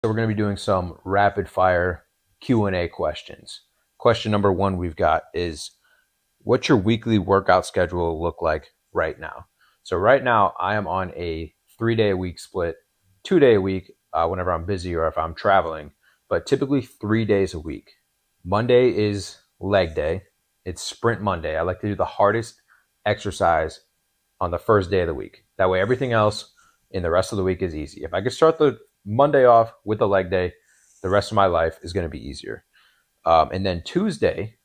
So we're going to be doing some rapid fire Q&A questions. Question number one we've got is, what's your weekly workout schedule look like right now? So right now I am on a 3-day a week split, 2-day a week whenever I'm busy or if I'm traveling, but typically 3 days a week. Monday is leg day. It's sprint Monday. I like to do the hardest exercise on the first day of the week. That way everything else in the rest of the week is easy. If I could start the Monday off with a leg day, the rest of my life is going to be easier. And then Tuesday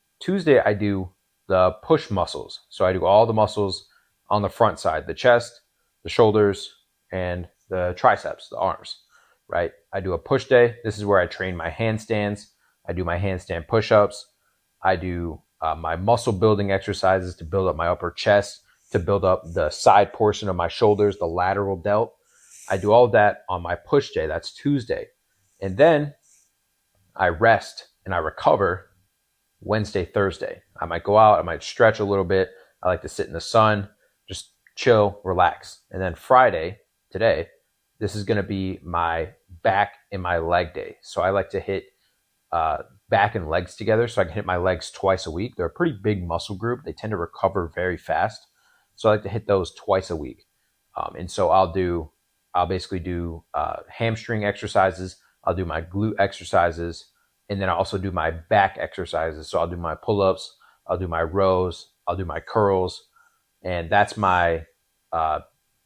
I do the push muscles. So I do all the muscles on the front side, the chest, the shoulders, and the triceps, the arms, right? I do a push day. This is where I train my handstands. I do my handstand push-ups. I do my muscle building exercises to build up my upper chest, to build up the side portion of my shoulders, the lateral delt. I do all of that on my push day. That's Tuesday. And then I rest and I recover Wednesday, Thursday. I might go out, I might stretch a little bit. I like to sit in the sun, just chill, relax. And then Friday, today, this is going to be my back and my leg day. So I like to hit back and legs together so I can hit my legs twice a week. They're a pretty big muscle group. They tend to recover very fast. So I like to hit those twice a week. And so I'll basically do hamstring exercises. I'll do my glute exercises. And then I also do my back exercises. So I'll do my pull-ups, I'll do my rows, I'll do my curls. And that's my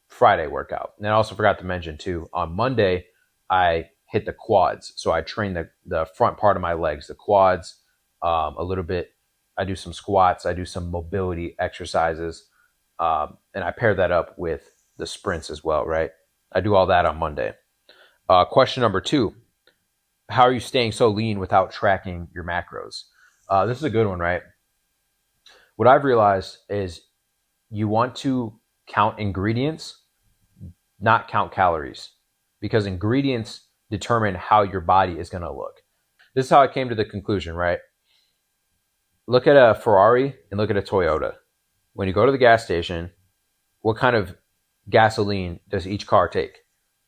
Friday workout. And I also forgot to mention too, on Monday, I hit the quads. So I train the front part of my legs, the quads, a little bit. I do some squats. I do some mobility exercises. And I pair that up with the sprints as well, right? I do all that on Monday. Question number two, how are you staying so lean without tracking your macros? This is a good one, right? What I've realized is you want to count ingredients, not count calories, because ingredients determine how your body is going to look. This is how I came to the conclusion, right? Look at a Ferrari and look at a Toyota. When you go to the gas station, what kind of gasoline does each car take?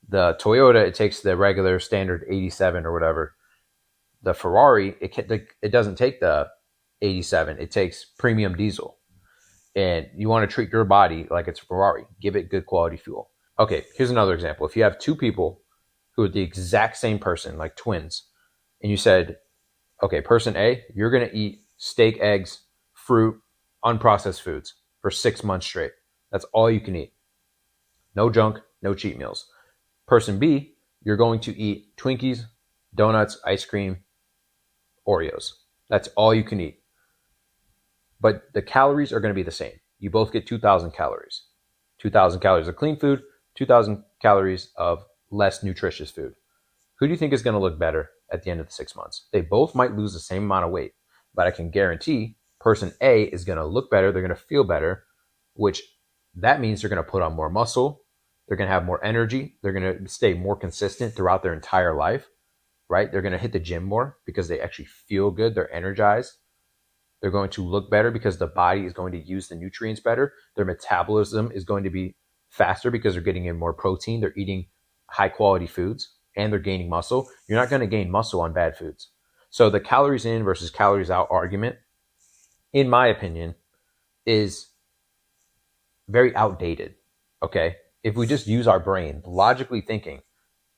The Toyota, it takes the regular standard 87 or whatever. The Ferrari, it doesn't take the 87. It takes premium diesel. And you want to treat your body like it's a Ferrari. Give it good quality fuel. Okay, here's another example. If you have two people who are the exact same person, like twins, and you said, okay, person A, you're going to eat steak, eggs, fruit, unprocessed foods for 6 months straight. That's all you can eat. No junk, no cheat meals. Person B, you're going to eat Twinkies, donuts, ice cream, Oreos. That's all you can eat. But the calories are going to be the same. You both get 2,000 calories. 2,000 calories of clean food, 2,000 calories of less nutritious food. Who do you think is going to look better at the end of the 6 months? They both might lose the same amount of weight, but I can guarantee person A is going to look better. They're going to feel better, which that means they're going to put on more muscle. They're going to have more energy. They're going to stay more consistent throughout their entire life, right? They're going to hit the gym more because they actually feel good. They're energized. They're going to look better because the body is going to use the nutrients better. Their metabolism is going to be faster because they're getting in more protein. They're eating high quality foods and they're gaining muscle. You're not going to gain muscle on bad foods. So the calories in versus calories out argument, in my opinion, is very outdated. Okay. If we just use our brain, logically thinking,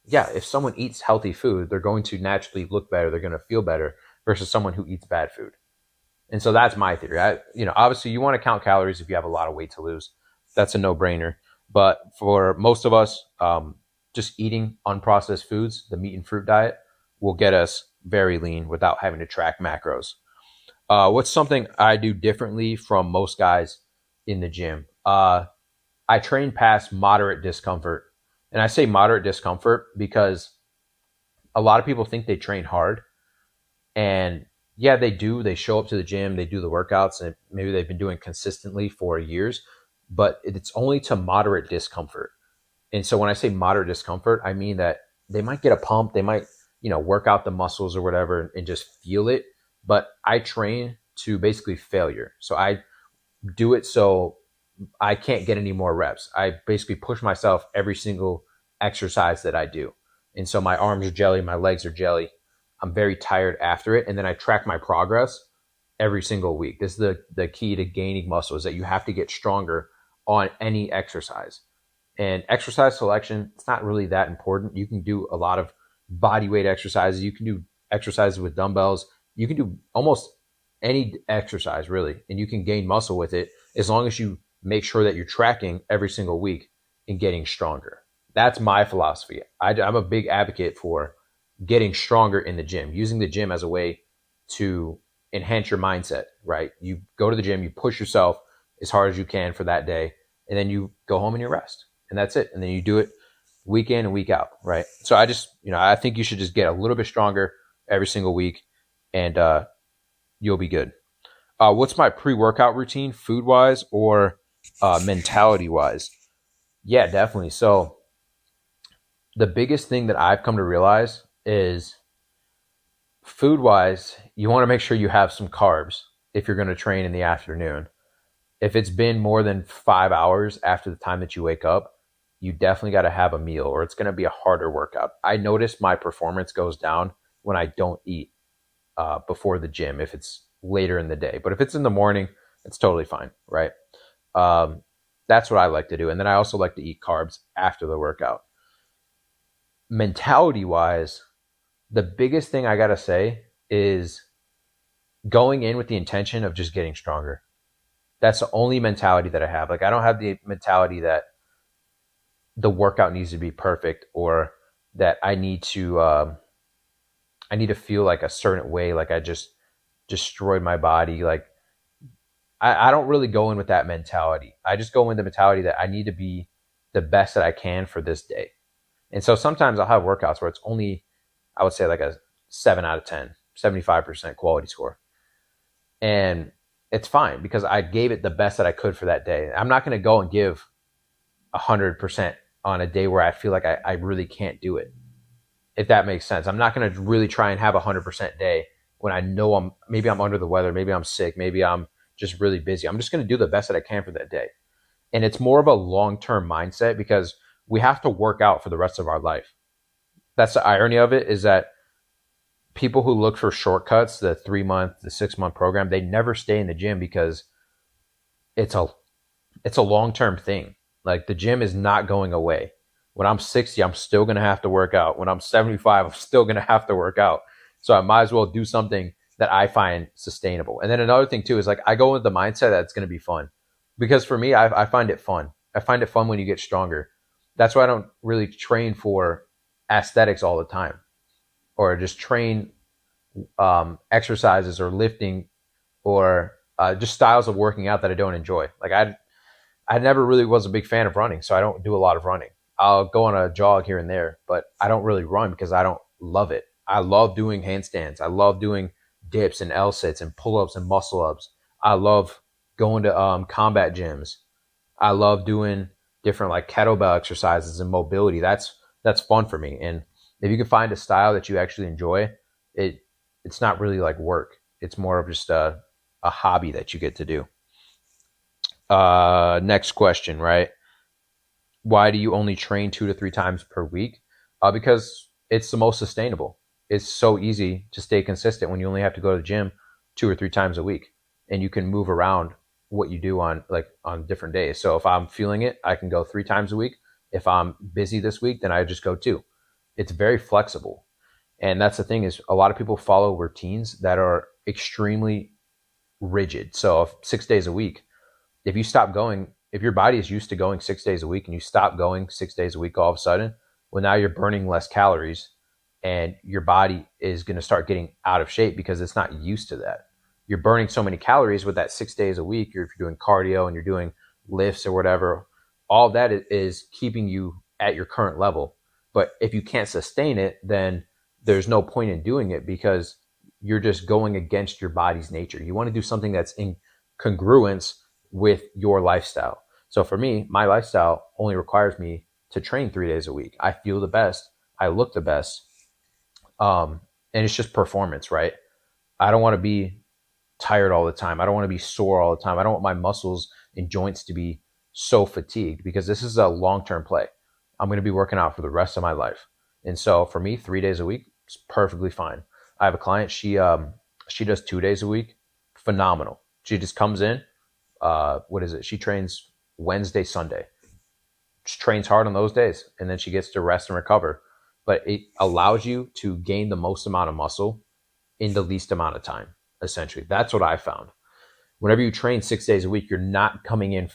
yeah, if someone eats healthy food, they're going to naturally look better. They're going to feel better versus someone who eats bad food. And so that's my theory. Obviously you want to count calories if you have a lot of weight to lose. That's a no-brainer. But for most of us, just eating unprocessed foods, the meat and fruit diet, will get us very lean without having to track macros. What's something I do differently from most guys in the gym? I train past moderate discomfort. And I say moderate discomfort because a lot of people think they train hard. And yeah, they do. They show up to the gym, they do the workouts, and maybe they've been doing consistently for years, but it's only to moderate discomfort. And so when I say moderate discomfort, I mean that they might get a pump, they might, work out the muscles or whatever and just feel it. But I train to basically failure. So I do it so I can't get any more reps. I basically push myself every single exercise that I do. And so my arms are jelly, my legs are jelly. I'm very tired after it. And then I track my progress every single week. This is the key to gaining muscle, is that you have to get stronger on any exercise. And exercise selection, it's not really that important. You can do a lot of body weight exercises. You can do exercises with dumbbells. You can do almost any exercise really, and you can gain muscle with it as long as you make sure that you're tracking every single week and getting stronger. That's my philosophy. I'm a big advocate for getting stronger in the gym, using the gym as a way to enhance your mindset, right? You go to the gym, you push yourself as hard as you can for that day, and then you go home and you rest. And that's it. And then you do it week in and week out, right? So I think you should just get a little bit stronger every single week, and you'll be good. What's my pre-workout routine, food-wise or mentality-wise? Yeah, definitely. So the biggest thing that I've come to realize is food-wise, you want to make sure you have some carbs if you're going to train in the afternoon. If it's been more than 5 hours after the time that you wake up, you definitely got to have a meal, or it's going to be a harder workout. I notice my performance goes down when I don't eat before the gym, if it's later in the day. But if it's in the morning, it's totally fine, right? That's what I like to do. And then I also like to eat carbs after the workout. Mentality-wise, the biggest thing I got to say is going in with the intention of just getting stronger. That's the only mentality that I have. Like, I don't have the mentality that the workout needs to be perfect, or that I need to feel like a certain way, like I just destroyed my body. Like, I don't really go in with that mentality. I just go in the mentality that I need to be the best that I can for this day. And so sometimes I'll have workouts where it's only, I would say, like a 7 out of 10, 75% quality score. And it's fine because I gave it the best that I could for that day. I'm not going to go and give 100% on a day where I feel like I really can't do it, if that makes sense. I'm not going to really try and have a 100% day when I know maybe I'm under the weather, maybe I'm sick, maybe I'm just really busy. I'm just going to do the best that I can for that day. And it's more of a long-term mindset, because we have to work out for the rest of our life. That's the irony of it, is that people who look for shortcuts, the 3-month, the 6-month program, they never stay in the gym, because it's a long-term thing. Like, the gym is not going away. When I'm 60, I'm still going to have to work out. When I'm 75, I'm still going to have to work out. So I might as well do something that I find sustainable. And then another thing too is, like, I go with the mindset that it's going to be fun, because for me, I find it fun. I find it fun when you get stronger. That's why I don't really train for aesthetics all the time, or just train exercises or lifting, or just styles of working out that I don't enjoy. Like, I never really was a big fan of running, so I don't do a lot of running. I'll go on a jog here and there, but I don't really run because I don't love it. I love doing handstands. I love doing dips and L-sits and pull-ups and muscle-ups. I love going to combat gyms. I love doing different, like, kettlebell exercises and mobility. That's fun for me. And if you can find a style that you actually enjoy, it's not really like work. It's more of just a hobby that you get to do. Next question, right? Why do you only train 2 to 3 times per week? Because it's the most sustainable. It's so easy to stay consistent when you only have to go to the gym 2 or 3 times a week, and you can move around what you do on different days. So if I'm feeling it, I can go 3 times a week. If I'm busy this week, then I just go 2. It's very flexible. And that's the thing, is a lot of people follow routines that are extremely rigid. So if 6 days a week, if you stop going, if your body is used to going 6 days a week and you stop going 6 days a week all of a sudden, well, now you're burning less calories, and your body is going to start getting out of shape because it's not used to that. You're burning so many calories with that 6 days a week. If you're doing cardio and you're doing lifts or whatever, all of that is keeping you at your current level. But if you can't sustain it, then there's no point in doing it, because you're just going against your body's nature. You want to do something that's in congruence with your lifestyle. So for me, my lifestyle only requires me to train 3 days a week. I feel the best. I look the best. And it's just performance, right? I don't want to be tired all the time. I don't want to be sore all the time. I don't want my muscles and joints to be so fatigued, because this is a long-term play. I'm going to be working out for the rest of my life. And so for me, 3 days a week is perfectly fine. I have a client, she does 2 days a week, phenomenal. She just comes in, what is it? She trains Wednesday, Sunday. She trains hard on those days, and then she gets to rest and recover. But it allows you to gain the most amount of muscle in the least amount of time, essentially. That's what I found. Whenever you train 6 days a week, you're not coming in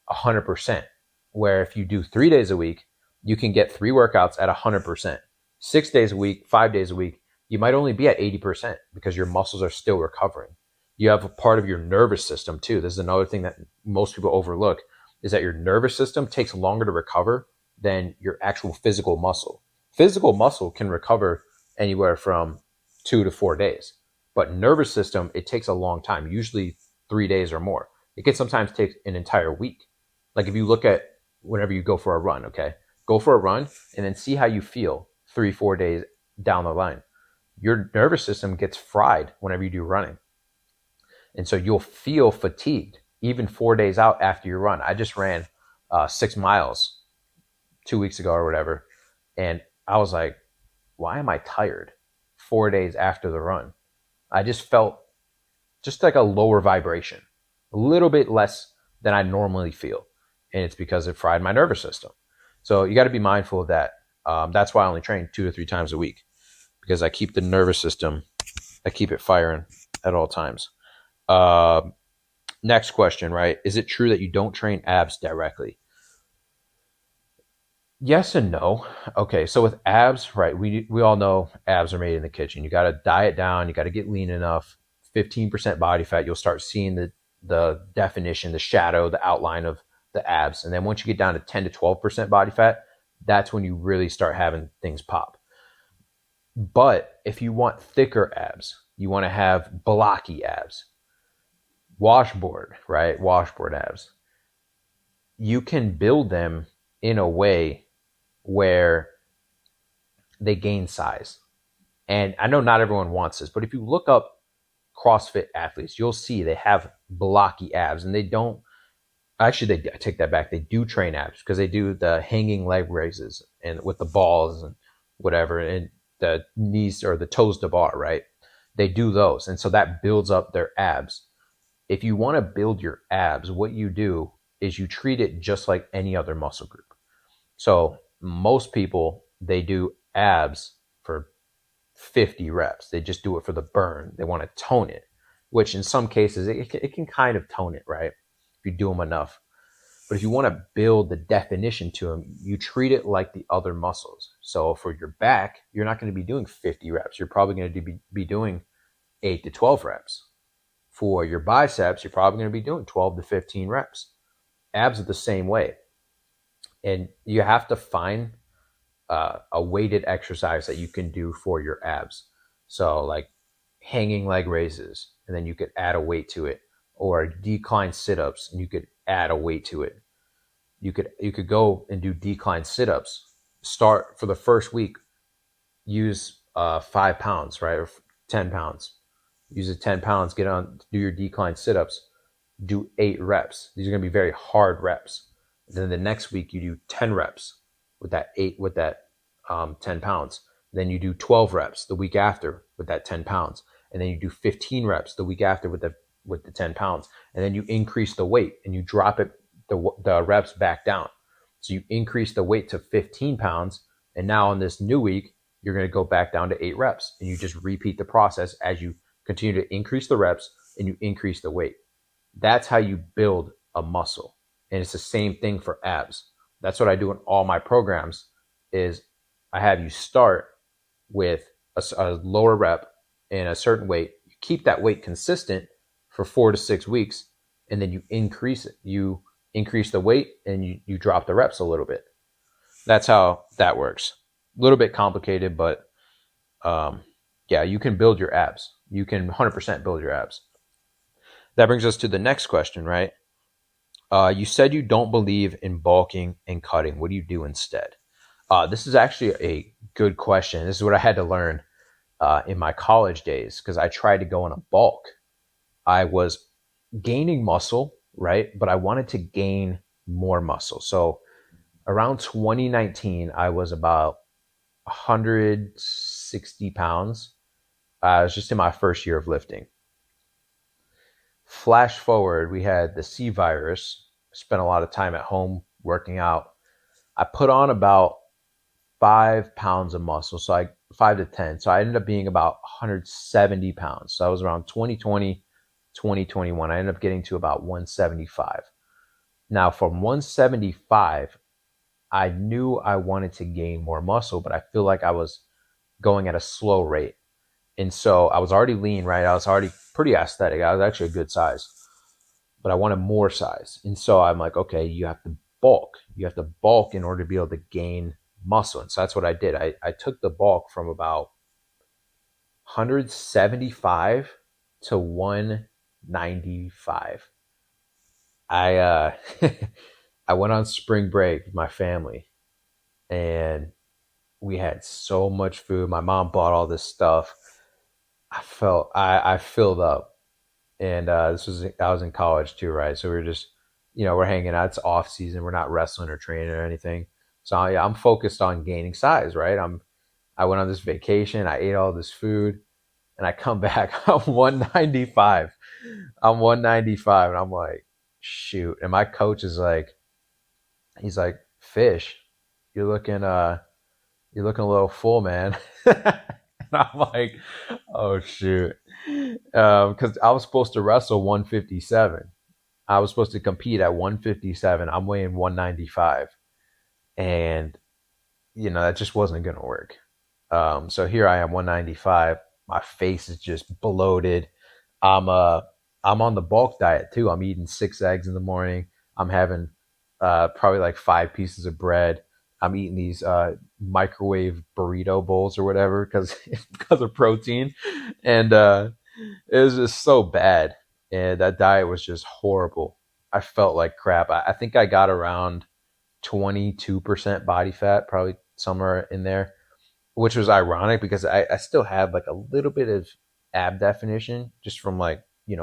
100%. Where if you do 3 days a week, you can get 3 workouts at 100%. 6 days a week, 5 days a week, you might only be at 80% because your muscles are still recovering. You have a part of your nervous system too. This is another thing that most people overlook, is that your nervous system takes longer to recover than your actual physical muscle. Physical muscle can recover anywhere from 2 to 4 days, but nervous system, it takes a long time, usually 3 days or more. It can sometimes take an entire week. Like if you look at whenever you go for a run, okay, go for a run and then see how you feel 3-4 days down the line. Your nervous system gets fried whenever you do running. And so you'll feel fatigued even 4 days out after you run. I just ran 6 miles 2 weeks ago or whatever. And I was like, why am I tired 4 days after the run? I just felt just like a lower vibration, a little bit less than I normally feel. And it's because it fried my nervous system. So you got to be mindful of that. That's why I only train 2 to 3 times a week, because I keep the nervous system, I keep it firing at all times. Next question, right? Is it true that you don't train abs directly? Yes and no. Okay, so with abs, right, we all know abs are made in the kitchen. You got to diet down. You got to get lean enough. 15% body fat. You'll start seeing the definition, the shadow, the outline of the abs. And then once you get down to 10 to 12% body fat, that's when you really start having things pop. But if you want thicker abs, you want to have blocky abs, washboard, right? Washboard abs. You can build them in a way where they gain size. And I know not everyone wants this, but if you look up CrossFit athletes, you'll see they have blocky abs, and they don't, actually, I take that back. They do train abs because they do the hanging leg raises and with the balls and whatever, and the knees or the toes to bar, right? They do those. And so that builds up their abs. If you want to build your abs, what you do is you treat it just like any other muscle group. So most people, they do abs for 50 reps. They just do it for the burn. They want to tone it, which in some cases, it can kind of tone it, right? If you do them enough. But if you want to build the definition to them, you treat it like the other muscles. So for your back, you're not going to be doing 50 reps. You're probably going to be doing 8 to 12 reps. For your biceps, you're probably going to be doing 12 to 15 reps. Abs are the same way. And you have to find a weighted exercise that you can do for your abs. So like hanging leg raises, and then you could add a weight to it, or decline sit-ups, and you could add a weight to it. You could go and do decline sit-ups. Start for the first week, use 5 pounds, right? Or 10 pounds. Use the 10 pounds, get on, do your decline sit-ups, do 8 reps. These are going to be very hard reps. Then the next week you do 10 reps with that 10 pounds. Then you do 12 reps the week after with that 10 pounds. And then you do 15 reps the week after with the 10 pounds. And then you increase the weight and you drop the reps back down. So you increase the weight to 15 pounds. And now on this new week, you're going to go back down to 8 reps. And you just repeat the process as you continue to increase the reps and you increase the weight. That's how you build a muscle. And it's the same thing for abs. That's what I do in all my programs, is I have you start with a lower rep and a certain weight. You keep that weight consistent for 4 to 6 weeks, and then you increase it. You increase the weight and you drop the reps a little bit. That's how that works. A little bit complicated, but yeah, you can build your abs. You can 100% build your abs. That brings us to the next question, right? You said you don't believe in bulking and cutting. What do you do instead? This is actually a good question. This is what I had to learn in my college days, because I tried to go in a bulk. I was gaining muscle, right? But I wanted to gain more muscle. So around 2019, I was about 160 pounds. I was just in my first year of lifting. Flash forward, we had the C virus, spent a lot of time at home working out. I put on about 5 pounds of muscle, so I 5 to 10. So I ended up being about 170 pounds. So I was around 2020, 2021. I ended up getting to about 175. Now from 175, I knew I wanted to gain more muscle, but I feel like I was going at a slow rate. And so I was already lean, right? I was already pretty aesthetic. I was actually a good size, but I wanted more size. And so I'm like, okay, you have to bulk. You have to bulk in order to be able to gain muscle. And so that's what I did. I took the bulk from about 175 to 195. I I went on spring break with my family, and we had so much food. My mom bought all this stuff. I filled up, and this was I was in college too, right? So we were just we're hanging out. It's off season. We're not wrestling or training or anything. So yeah, I'm focused on gaining size, right? I went on this vacation. I ate all this food, and I come back. I'm 195. I'm 195, and I'm like, shoot. And my coach is like, he's like, Fish, you're looking a little full, man. And I'm like, oh shoot, because I was supposed to wrestle 157. I was supposed to compete at 157. I'm weighing 195, and that just wasn't gonna work. So here I am, 195. My face is just bloated. I'm uh I'm on the bulk diet too. I'm eating 6 eggs in the morning. I'm having probably like 5 pieces of bread. I'm eating these microwave burrito bowls or whatever because of protein, and it was just so bad. And that diet was just horrible. I felt like crap. I think I got around 22% body fat, probably somewhere in there, which was ironic because I still have like a little bit of ab definition just from like,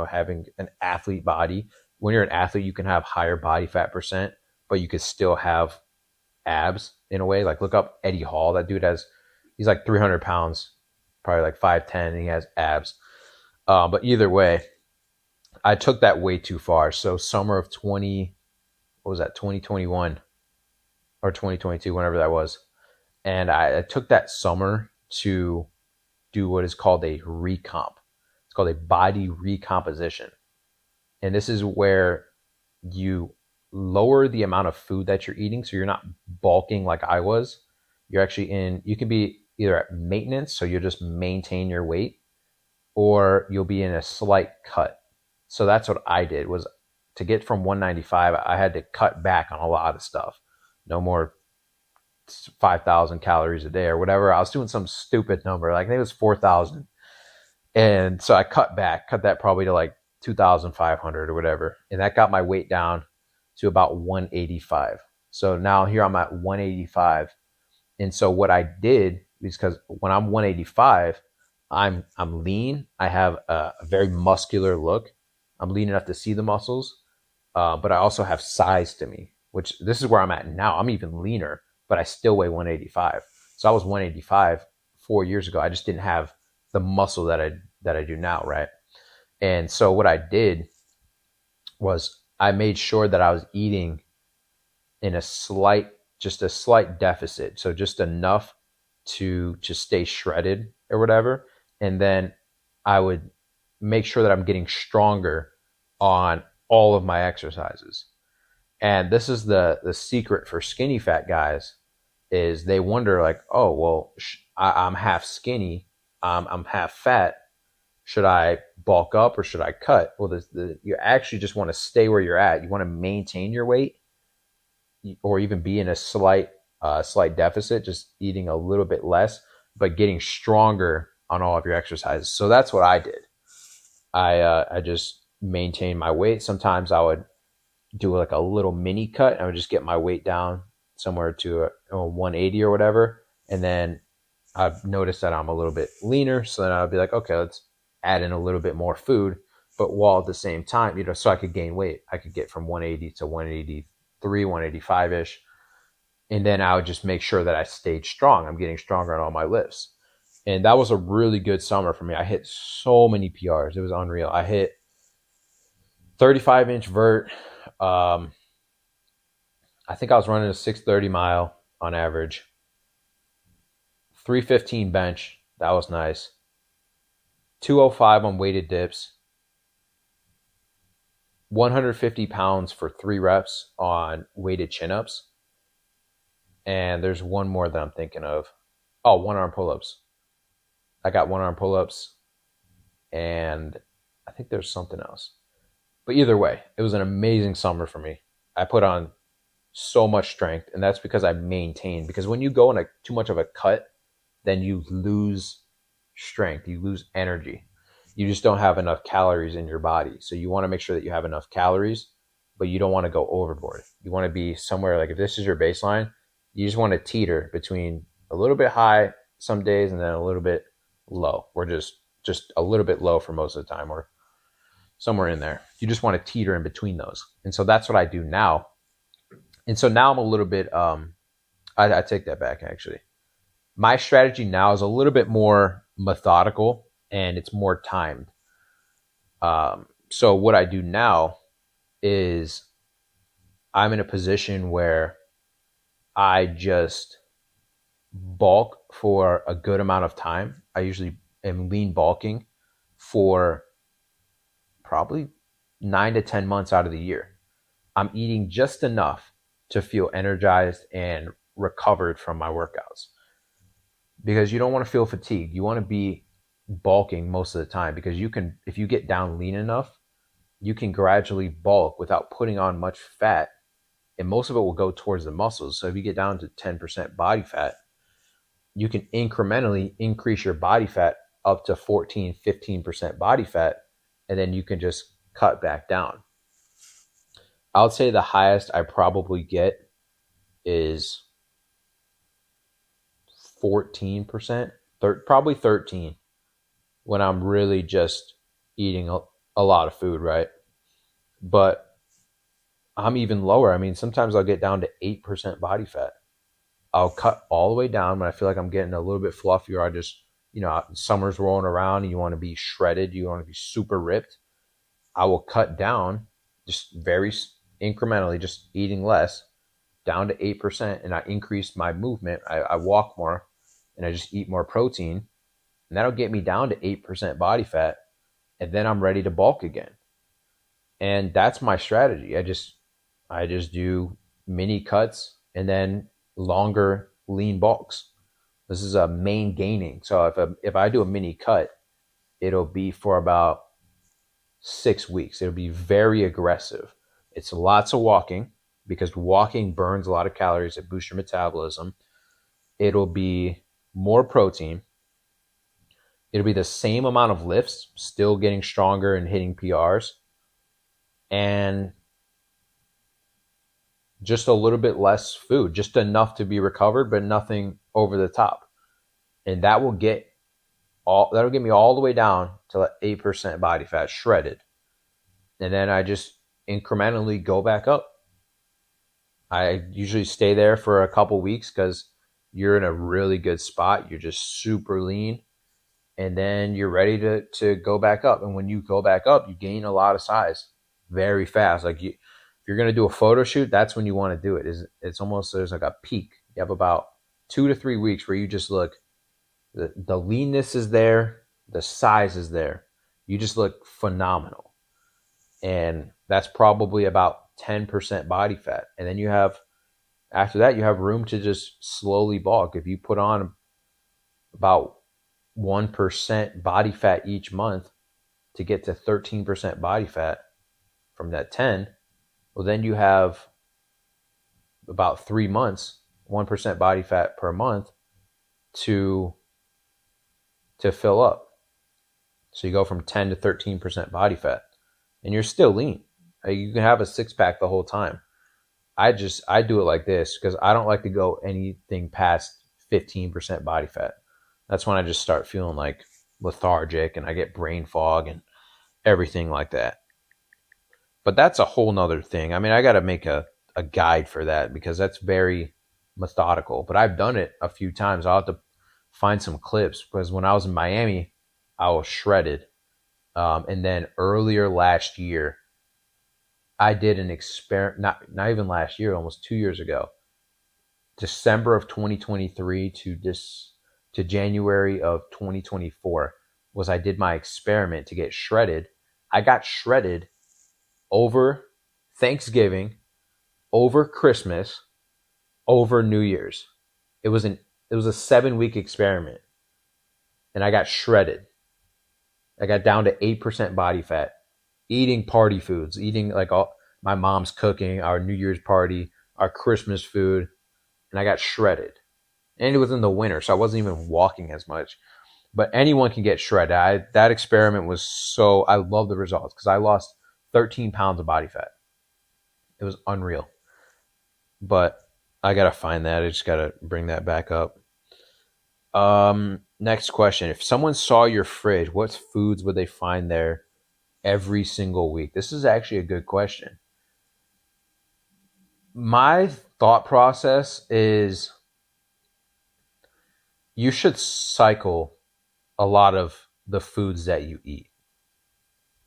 having an athlete body. When you're an athlete, you can have higher body fat percent, but you could still have abs in a way. Like look up Eddie Hall. That dude he's like 300 pounds, probably like 5'10", and he has abs. But either way, I took that way too far. So summer of 2021 or 2022, whenever that was. And I took that summer to do what is called a recomp. It's called a body recomposition. And this is where you lower the amount of food that you're eating. So you're not bulking like I was. You're actually you can be either at maintenance, so you'll just maintain your weight, or you'll be in a slight cut. So that's what I did, was to get from 195, I had to cut back on a lot of stuff. No more 5,000 calories a day or whatever. I was doing some stupid number. Like I think it was 4,000. And so I cut that probably to like 2,500 or whatever. And that got my weight down to about 185. So now here I'm at 185. And so what I did is, because when I'm 185, I'm lean. I have a very muscular look. I'm lean enough to see the muscles, but I also have size to me, which this is where I'm at now. I'm even leaner, but I still weigh 185. So I was 185 4 years ago. I just didn't have the muscle that I do now, right? And so what I did was I made sure that I was eating in a slight deficit. So just enough to stay shredded or whatever. And then I would make sure that I'm getting stronger on all of my exercises. And this is the secret for skinny fat guys, is they wonder like, oh, well, I'm half skinny. I'm half fat. Should I bulk up or should I cut? Well, you actually just want to stay where you're at. You want to maintain your weight, or even be in a slight deficit, just eating a little bit less, but getting stronger on all of your exercises. So that's what I did. I just maintained my weight. Sometimes I would do like a little mini cut. I would just get my weight down somewhere to a 180 or whatever. And then I've noticed that I'm a little bit leaner. So then I'd be like, okay, let's add in a little bit more food, but while at the same time, so I could gain weight. I could get from 180 to 183, 185-ish. And then I would just make sure that I stayed strong. I'm getting stronger on all my lifts. And that was a really good summer for me. I hit so many PRs. It was unreal. I hit 35-inch vert. I think I was running a 6:30 mile on average. 315 bench. That was nice. 205 on weighted dips. 150 pounds for 3 reps on weighted chin-ups. And there's one more that I'm thinking of. Oh, one-arm pull-ups. I got one-arm pull-ups. And I think there's something else. But either way, it was an amazing summer for me. I put on so much strength, and that's because I maintained. Because when you go in too much of a cut, then you lose strength. You lose energy. You just don't have enough calories in your body. So you want to make sure that you have enough calories, but you don't want to go overboard. You want to be somewhere, like if this is your baseline, you just want to teeter between a little bit high some days and then a little bit low, or just a little bit low for most of the time, or somewhere in there. You just want to teeter in between those. And so that's what I do now. And so now I'm a little bit, I take that back actually. My strategy now is a little bit more methodical and it's more timed. So what I do now is I'm in a position where I just bulk for a good amount of time. I usually am lean bulking for probably 9 to 10 months out of the year. I'm eating just enough to feel energized and recovered from my workouts, because you don't want to feel fatigued. You want to be bulking most of the time, because you can, if you get down lean enough, you can gradually bulk without putting on much fat, and most of it will go towards the muscles. So if you get down to 10% body fat, you can incrementally increase your body fat up to 14, 15% body fat, and then you can just cut back down. I would say the highest I probably get is 14%, probably 13, when I'm really just eating a lot of food, right? But I'm even lower. I mean, sometimes I'll get down to 8% body fat. I'll cut all the way down when I feel like I'm getting a little bit fluffier. I just, summer's rolling around and you want to be shredded. You want to be super ripped. I will cut down just very incrementally, just eating less, down to 8%. And I increase my movement. I walk more and I just eat more protein. And that'll get me down to 8% body fat. And then I'm ready to bulk again. And that's my strategy. I just do mini cuts and then longer lean bulks. This is a main gaining. So if I do a mini cut, it'll be for about 6 weeks. It'll be very aggressive. It's lots of walking, because walking burns a lot of calories. It boosts your metabolism. It'll be more protein. It'll be the same amount of lifts, still getting stronger and hitting PRs, and just a little bit less food, just enough to be recovered, but nothing over the top. And that'll get me all the way down to 8% body fat, shredded. And then I just incrementally go back up. I usually stay there for a couple weeks because you're in a really good spot. You're just super lean. And then you're ready to go back up. And when you go back up, you gain a lot of size very fast. Like if you're going to do a photo shoot, that's when you want to do it. It's almost, there's like a peak. You have about 2 to 3 weeks where you just look, the leanness is there, the size is there. You just look phenomenal. And that's probably about 10% body fat. And then after that, you have room to just slowly bulk. If you put on about 1% body fat each month to get to 13% body fat from that 10, well, then you have about 3 months, 1% body fat per month to fill up. So you go from 10 to 13% body fat, and you're still lean. You can have a 6-pack the whole time. I do it like this because I don't like to go anything past 15% body fat. That's when I just start feeling like lethargic and I get brain fog and everything like that. But that's a whole nother thing. I mean, I got to make a guide for that, because that's very methodical, but I've done it a few times. I'll have to find some clips because when I was in Miami, I was shredded. And then earlier last year, I did an experiment, not even last year, almost 2 years ago, December of 2023 to January of 2024 was I did my experiment to get shredded. I got shredded over Thanksgiving, over Christmas, over New Year's. It was a 7-week experiment, and I got shredded. I got down to 8% body fat, eating party foods, eating like all my mom's cooking, our New Year's party, our Christmas food, and I got shredded. And it was in the winter, so I wasn't even walking as much. But anyone can get shredded. That experiment was so, I love the results because I lost 13 pounds of body fat. It was unreal. But I got to find that. I just got to bring that back up. Next question. If someone saw your fridge, what foods would they find there every single week? This is actually a good question. My thought process is you should cycle a lot of the foods that you eat.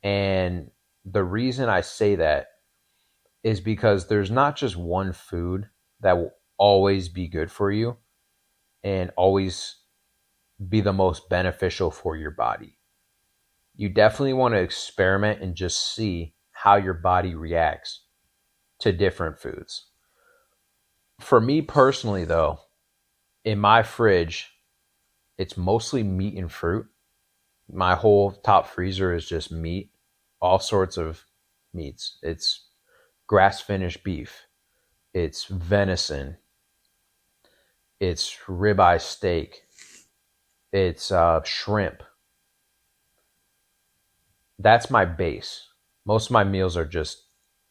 And the reason I say that is because there's not just one food that will always be good for you and always be the most beneficial for your body. You definitely want to experiment and just see how your body reacts to different foods. For me personally, though, in my fridge, it's mostly meat and fruit. My whole top freezer is just meat, all sorts of meats. It's grass-finished beef. It's venison. It's ribeye steak. It's shrimp. That's my base. Most of my meals are just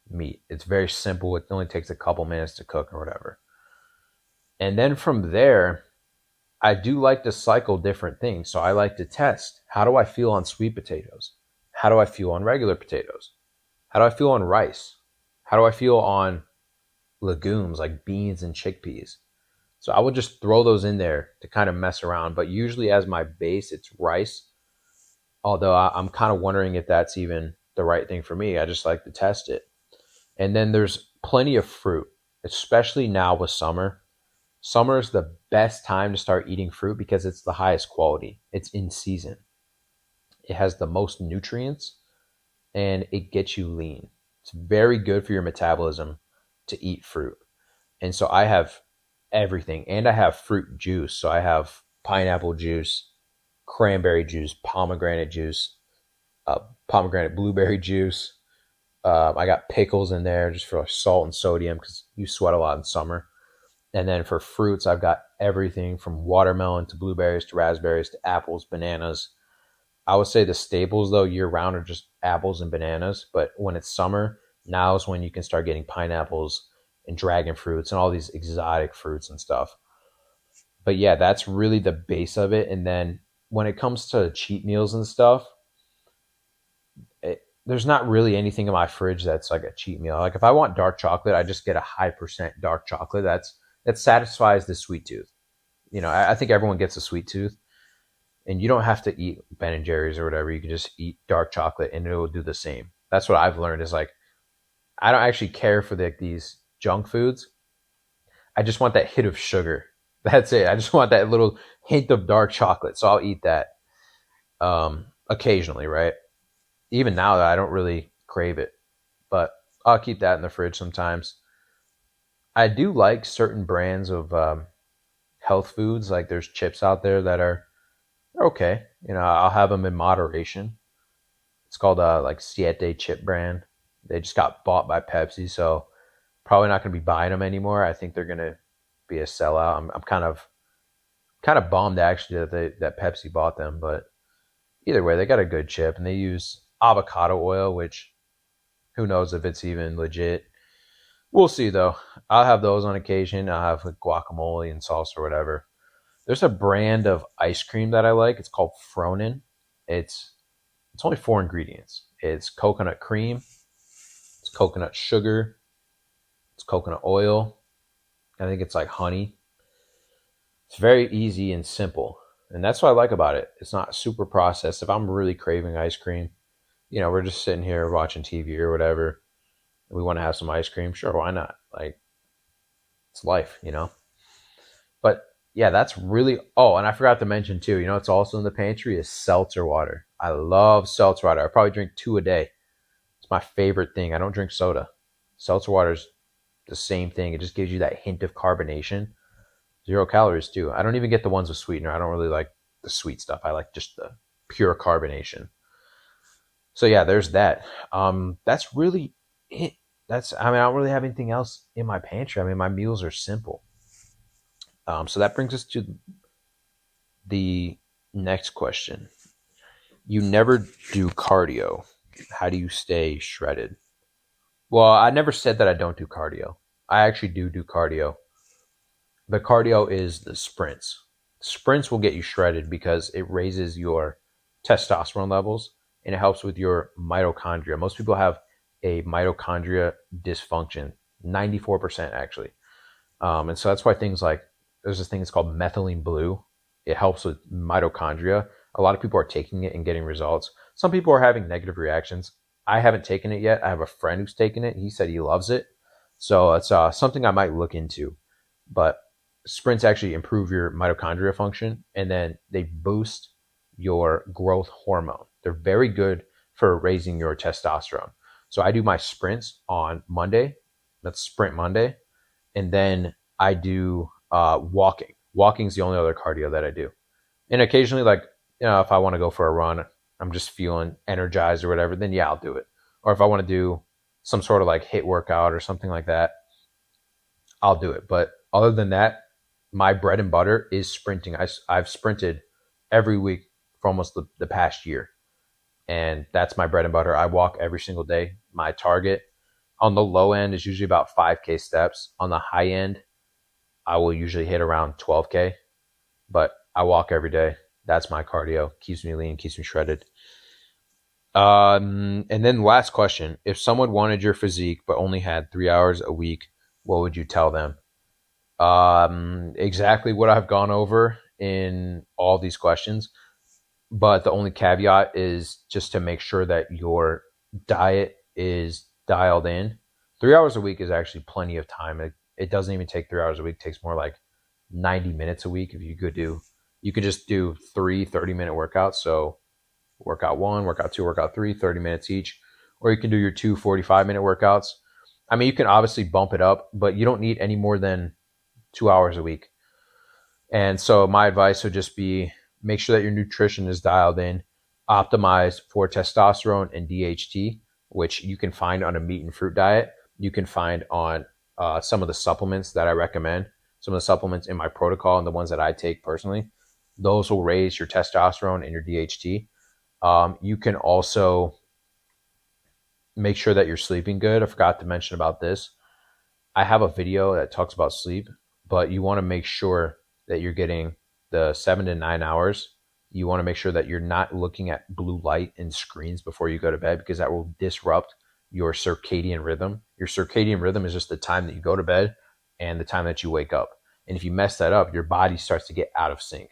meat. It's very simple. It only takes a couple minutes to cook or whatever. And then from there, I do like to cycle different things. So I like to test, how do I feel on sweet potatoes? How do I feel on regular potatoes? How do I feel on rice? How do I feel on legumes like beans and chickpeas? So I would just throw those in there to kind of mess around. But usually as my base, it's rice. Although I'm kind of wondering if that's even the right thing for me. I just like to test it. And then there's plenty of fruit, especially now with summer. Summer is the best time to start eating fruit because it's the highest quality. It's in season. It has the most nutrients and it gets you lean. It's very good for your metabolism to eat fruit. And so I have everything, and I have fruit juice. So I have pineapple juice, cranberry juice, pomegranate juice, pomegranate blueberry juice. I got pickles in there just for salt and sodium because you sweat a lot in summer. And then for fruits, I've got everything from watermelon to blueberries to raspberries to apples, bananas. I would say the staples, though, year round are just apples and bananas. But when it's summer, now is when you can start getting pineapples and dragon fruits and all these exotic fruits and stuff. But yeah, that's really the base of it. And then when it comes to cheat meals and stuff, there's not really anything in my fridge that's like a cheat meal. Like if I want dark chocolate, I just get a high percent dark chocolate. That satisfies the sweet tooth. You know, I think everyone gets a sweet tooth, and you don't have to eat Ben and Jerry's or whatever. You can just eat dark chocolate, and it will do the same. That's what I've learned. Is like I don't actually care for these junk foods. I just want that hit of sugar. That's it. I just want that little hint of dark chocolate. So I'll eat that occasionally, right? Even now, I don't really crave it, but I'll keep that in the fridge sometimes. I do like certain brands of health foods. Like there's chips out there that are okay. You know, I'll have them in moderation. It's called like Siete chip brand. They just got bought by Pepsi, so probably not going to be buying them anymore. I think they're going to be a sellout. I'm kind of bummed actually that Pepsi bought them, but either way, they got a good chip, and they use avocado oil, which who knows if it's even legit. We'll see though. I'll have those on occasion. I'll have like guacamole and salsa or whatever. There's a brand of ice cream that I like. It's called Fronen. It's only 4 ingredients. It's coconut cream, it's coconut sugar, it's coconut oil, I think it's like honey. It's very easy and simple. And that's what I like about it. It's not super processed. If I'm really craving ice cream, we're just sitting here watching TV or whatever, and we want to have some ice cream, sure, why not? Like, it's life. But yeah, that's really, oh, and I forgot to mention too, it's also in the pantry is seltzer water. I love seltzer water. I probably drink 2 a day. It's my favorite thing. I don't drink soda. Seltzer water is the same thing. It just gives you that hint of carbonation. 0 calories too. I don't even get the ones with sweetener. I don't really like the sweet stuff. I like just the pure carbonation. So yeah, there's that. That's really it. I don't really have anything else in my pantry. I mean, my meals are simple. So that brings us to the next question. You never do cardio. How do you stay shredded? Well, I never said that I don't do cardio. I actually do cardio. The cardio is the sprints. Sprints will get you shredded because it raises your testosterone levels and it helps with your mitochondria. Most people have a mitochondria dysfunction, 94% actually. And so that's why things like, there's this thing that's called methylene blue. It helps with mitochondria. A lot of people are taking it and getting results. Some people are having negative reactions. I haven't taken it yet. I have a friend who's taken it. He said he loves it. So it's something I might look into. But sprints actually improve your mitochondria function, and then they boost your growth hormone. They're very good for raising your testosterone. So I do my sprints on Monday. That's Sprint Monday. And then I do walking. Walking is the only other cardio that I do. And occasionally, like, if I want to go for a run, I'm just feeling energized or whatever, then yeah, I'll do it. Or if I want to do some sort of like HIIT workout or something like that, I'll do it. But other than that, my bread and butter is sprinting. I've sprinted every week for almost the past year. And that's my bread and butter. I walk every single day. My target on the low end is usually about 5K steps. On the high end, I will usually hit around 12K. But I walk every day. That's my cardio. Keeps me lean, keeps me shredded. And then last question. If someone wanted your physique but only had 3 hours a week, what would you tell them? Exactly what I've gone over in all these questions. But the only caveat is just to make sure that your diet is dialed in. 3 hours a week is actually plenty of time. It doesn't even take 3 hours a week. It takes more like 90 minutes a week. If you could just do 3 30-minute workouts. So workout 1, workout 2, workout 3, 30 minutes each. Or you can do your 2 45-minute workouts. I mean, you can obviously bump it up, but you don't need any more than 2 hours a week. And so my advice would just be make sure that your nutrition is dialed in, optimized for testosterone and DHT, which you can find on a meat and fruit diet. You can find on some of the supplements that I recommend, some of the supplements in my protocol and the ones that I take personally. Those will raise your testosterone and your DHT. You can also make sure that you're sleeping good. I forgot to mention about this. I have a video that talks about sleep, but you want to make sure that you're getting the 7 to 9 hours. You want to make sure that you're not looking at blue light and screens before you go to bed, because that will disrupt your circadian rhythm. Your circadian rhythm is just the time that you go to bed and the time that you wake up. And if you mess that up, your body starts to get out of sync.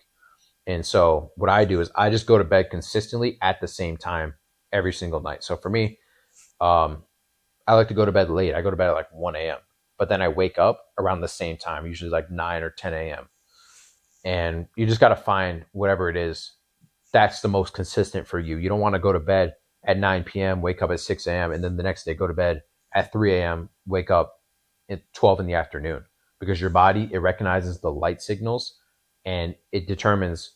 And so what I do is I just go to bed consistently at the same time every single night. So for me, I like to go to bed late. I go to bed at like 1 a.m. But then I wake up around the same time, usually like 9 or 10 a.m. And you just got to find whatever it is that's the most consistent for you. You don't want to go to bed at 9 p.m., wake up at 6 a.m., and then the next day go to bed at 3 a.m., wake up at 12 in the afternoon, because your body, it recognizes the light signals and it determines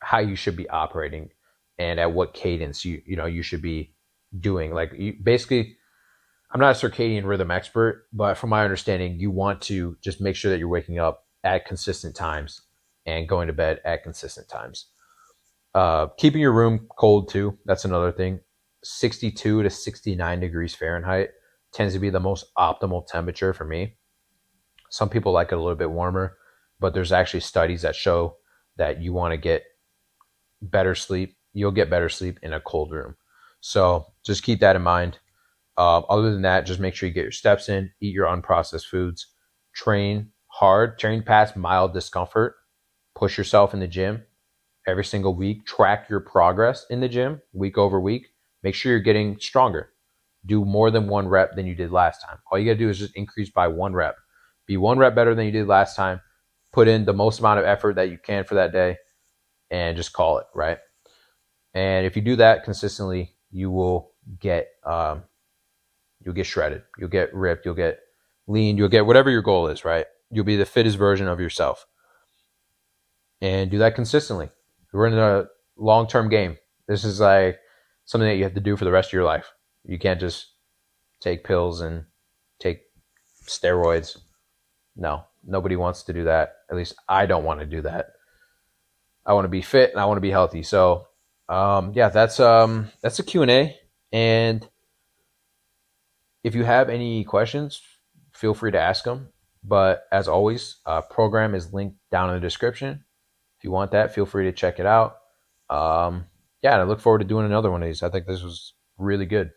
how you should be operating and at what cadence you should be doing. Like, basically, I'm not a circadian rhythm expert, but from my understanding, you want to just make sure that you're waking up at consistent times and going to bed at consistent times. Keeping your room cold too, that's another thing. 62 to 69 degrees Fahrenheit tends to be the most optimal temperature for me. Some people like it a little bit warmer, but there's actually studies that show that you want to get better sleep. You'll get better sleep in a cold room. So just keep that in mind. Other than that, just make sure you get your steps in, eat your unprocessed foods, train hard, train past mild discomfort, push yourself in the gym every single week, track your progress in the gym week over week, make sure you're getting stronger. Do more than one rep than you did last time. All you got to do is just increase by one rep. Be one rep better than you did last time. Put in the most amount of effort that you can for that day and just call it, right? And if you do that consistently, you will get you'll get shredded, you'll get ripped, you'll get lean, you'll get whatever your goal is, right? You'll be the fittest version of yourself. And do that consistently. We're in a long-term game. This is like something that you have to do for the rest of your life. You can't just take pills and take steroids. No, nobody wants to do that. At least I don't want to do that. I want to be fit and I want to be healthy. So, yeah, that's a Q&A. And if you have any questions, feel free to ask them. But as always, program is linked down in the description. If you want that, feel free to check it out. Yeah, and I look forward to doing another one of these. I think this was really good.